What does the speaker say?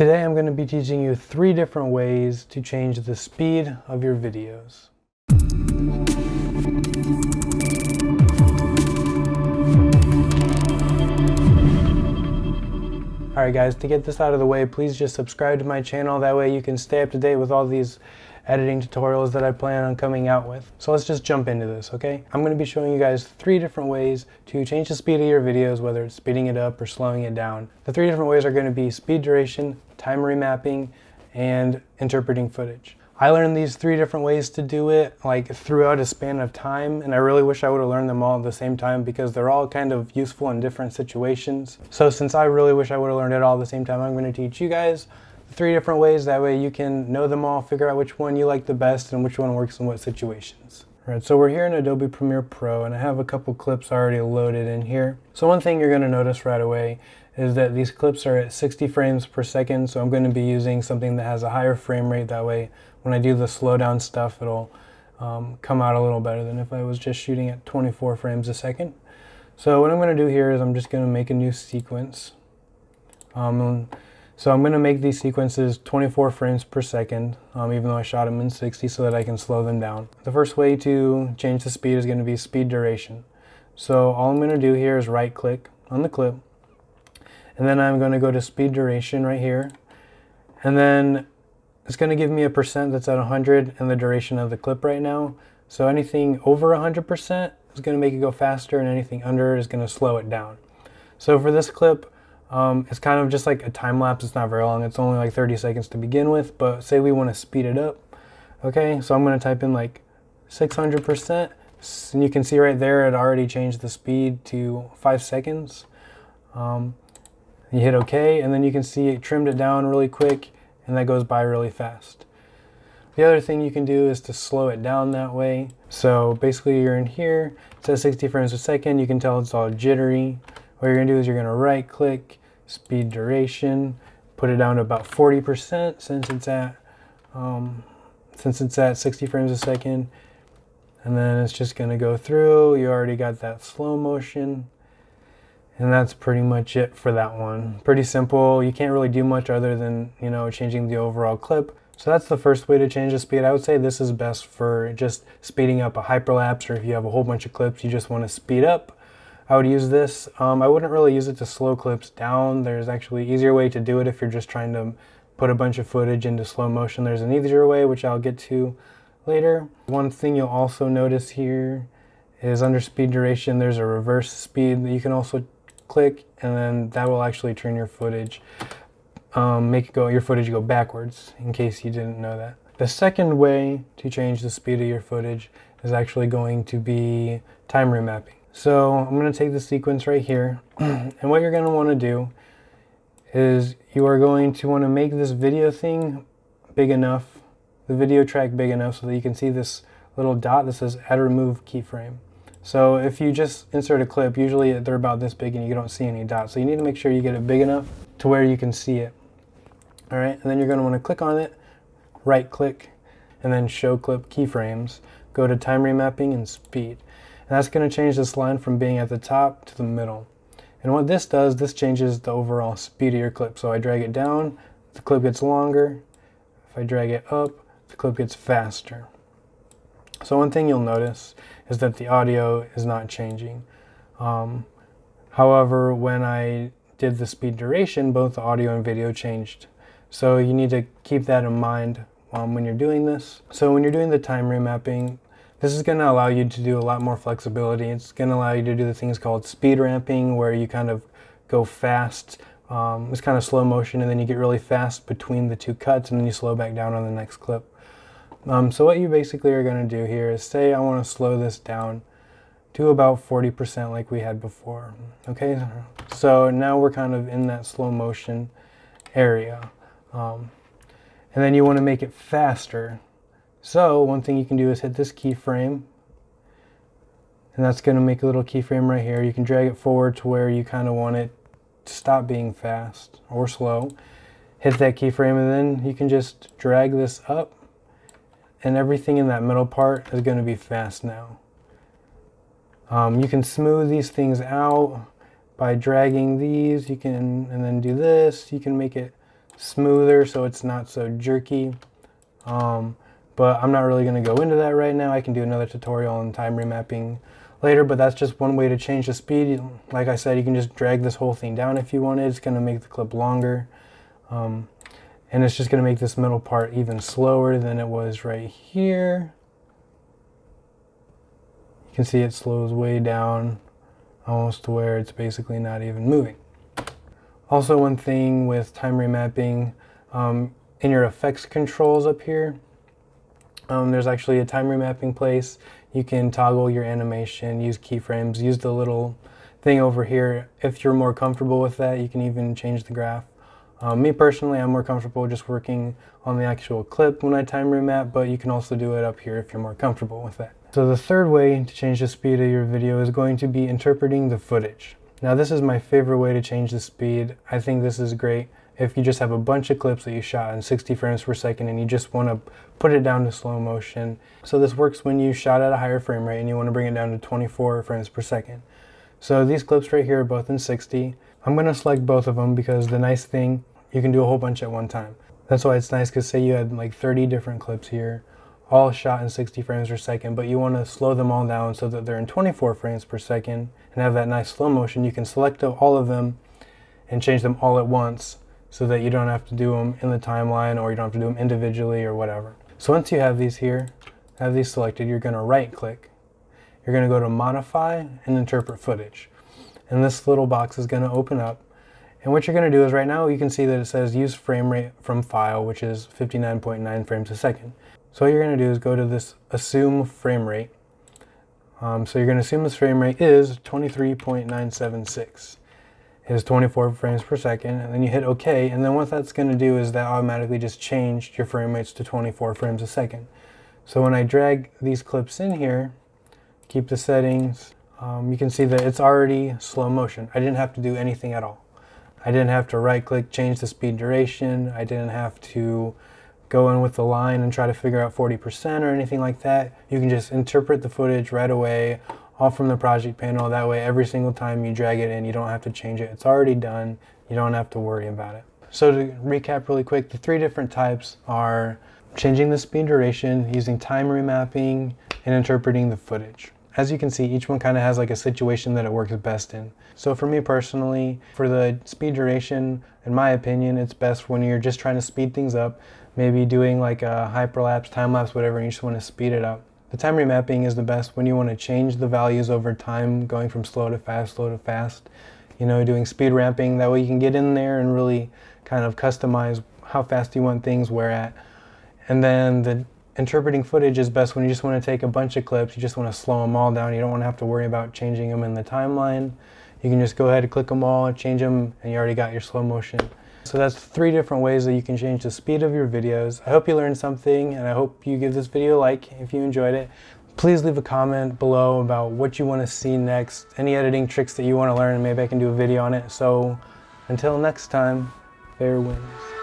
Today I'm going to be teaching you 3 different ways to change the speed of your videos. Alright guys, to get this out of the way, please just subscribe to my channel. That way you can stay up to date with all these editing tutorials that I plan on coming out with. So let's just jump into this, okay? I'm going to be showing you guys 3 different ways to change the speed of your videos, whether it's speeding it up or slowing it down. The 3 different ways are going to be speed duration, time remapping, and interpreting footage. I learned these 3 different ways to do it like throughout a span of time, and I really wish I would have learned them all at the same time because they're all kind of useful in different situations. So since I really wish I would have learned it all at the same time, I'm going to teach you guys 3 different ways. That way you can know them all, figure out which one you like the best and which one works in what situations. Alright, so we're here in Adobe Premiere Pro and I have a couple clips already loaded in here. So one thing you're going to notice right away is that these clips are at 60 frames per second, so I'm going to be using something that has a higher frame rate. That way when I do the slowdown stuff, it'll come out a little better than if I was just shooting at 24 frames a second. So what I'm going to do here is I'm just going to make a new sequence. So I'm going to make these sequences 24 frames per second, even though I shot them in 60 so that I can slow them down. The first way to change the speed is going to be speed duration. So all I'm going to do here is right click on the clip, and then I'm going to go to speed duration right here, and then it's going to give me a percent that's at 100 and the duration of the clip right now. So anything over 100% is going to make it go faster, and anything under is going to slow it down. So for this clip, it's kind of just like a time lapse. It's not very long. It's only like 30 seconds to begin with, but say we want to speed it up. Okay, so I'm going to type in like 600%, and you can see right there it already changed the speed to 5 seconds. You hit OK, and then you can see it trimmed it down really quick, and that goes by really fast. The other thing you can do is to slow it down that way. So basically you're in here, it says 60 frames per second. You can tell it's all jittery. What you're going to do is you're going to right click, speed duration, put it down to about 40% since it's at 60 frames a second, and then it's just going to go through. You already got that slow motion, and that's pretty much it for that one. Pretty simple. You can't really do much other than, you know, changing the overall clip. So that's the first way to change the speed. I would say this is best for just speeding up a hyperlapse, or if you have a whole bunch of clips you just want to speed up, I would use this. I wouldn't really use it to slow clips down. There's actually an easier way to do it if you're just trying to put a bunch of footage into slow motion. There's an easier way, which I'll get to later. One thing you'll also notice here is under speed duration, there's a reverse speed that you can also click, and then that will actually turn your footage, make your footage go backwards, in case you didn't know that. The second way to change the speed of your footage is actually going to be time remapping. So I'm going to take the sequence right here, and what you're going to want to do is you are going to want to make this video thing big enough, the video track big enough, so that you can see this little dot that says add remove keyframe. So if you just insert a clip, usually they're about this big and you don't see any dots. So you need to make sure you get it big enough to where you can see it. Alright, and then you're going to want to click on it, right click, and then show clip keyframes. Go to time remapping and speed. And that's going to change this line from being at the top to the middle. And what this does, this changes the overall speed of your clip. So I drag it down, the clip gets longer. If I drag it up, the clip gets faster. So one thing you'll notice is that the audio is not changing. However, when I did the speed duration, both the audio and video changed. So you need to keep that in mind when you're doing this. So when you're doing the time remapping, this is going to allow you to do a lot more flexibility. It's going to allow you to do the things called speed ramping, where you kind of go fast. It's kind of slow motion, and then you get really fast between the 2 cuts, and then you slow back down on the next clip. So what you basically are going to do here is say I want to slow this down to about 40% like we had before. Okay, so now we're kind of in that slow motion area. And then you want to make it faster. So one thing you can do is hit this keyframe, and that's going to make a little keyframe right here. You can drag it forward to where you kind of want it to stop being fast or slow. Hit that keyframe, and then you can just drag this up, and everything in that middle part is going to be fast now. You can smooth these things out by dragging these. You can, and then do this. You can make it smoother so it's not so jerky. But I'm not really going to go into that right now. I can do another tutorial on time remapping later, but that's just one way to change the speed. Like I said, you can just drag this whole thing down if you wanted. It's going to make the clip longer. And it's just going to make this middle part even slower than it was right here. You can see it slows way down, almost to where it's basically not even moving. Also, one thing with time remapping, in your effects controls up here, there's actually a time remapping place. You can toggle your animation, use keyframes, use the little thing over here. If you're more comfortable with that, you can even change the graph. Me personally, I'm more comfortable just working on the actual clip when I time remap, but you can also do it up here if you're more comfortable with that. So the third way to change the speed of your video is going to be interpreting the footage. Now this is my favorite way to change the speed. I think this is great if you just have a bunch of clips that you shot in 60 frames per second and you just want to put it down to slow motion. So this works when you shot at a higher frame rate and you want to bring it down to 24 frames per second. So these clips right here are both in 60. I'm going to select both of them because the nice thing, you can do a whole bunch at one time. That's why it's nice, because say you had like 30 different clips here, all shot in 60 frames per second, but you want to slow them all down so that they're in 24 frames per second and have that nice slow motion. You can select all of them and change them all at once so that you don't have to do them in the timeline, or you don't have to do them individually or whatever. So once you have these here, have these selected, you're going to right click. You're going to go to modify and interpret footage. And this little box is going to open up. And what you're going to do is, right now you can see that it says use frame rate from file, which is 59.9 frames a second. So what you're going to do is go to this assume frame rate. So you're going to assume this frame rate is 23.976. Is 24 frames per second, and then you hit OK, and then what that's going to do is that automatically just changed your frame rates to 24 frames a second. So when I drag these clips in here, keep the settings, you can see that it's already slow motion. I didn't have to do anything at all. I didn't have to right click, change the speed duration. I didn't have to go in with the line and try to figure out 40% or anything like that. You can just interpret the footage right away, all from the project panel. That way every single time you drag it in, you don't have to change it. It's already done. You don't have to worry about it. So to recap really quick, the three different types are changing the speed duration, using time remapping, and interpreting the footage. As you can see, each one kind of has like a situation that it works best in. So for me personally, for the speed duration, in my opinion, it's best when you're just trying to speed things up, maybe doing like a hyperlapse, time lapse, whatever, and you just want to speed it up. The time remapping is the best when you want to change the values over time, going from slow to fast, you know, doing speed ramping. That way you can get in there and really kind of customize how fast you want things where at. And then the interpreting footage is best when you just want to take a bunch of clips, you just want to slow them all down. You don't want to have to worry about changing them in the timeline. You can just go ahead and click them all, change them, and you already got your slow motion. So that's three different ways that you can change the speed of your videos. I hope you learned something, and I hope you give this video a like if you enjoyed it. Please leave a comment below about what you want to see next, any editing tricks that you want to learn, and maybe I can do a video on it. So until next time, fair winds.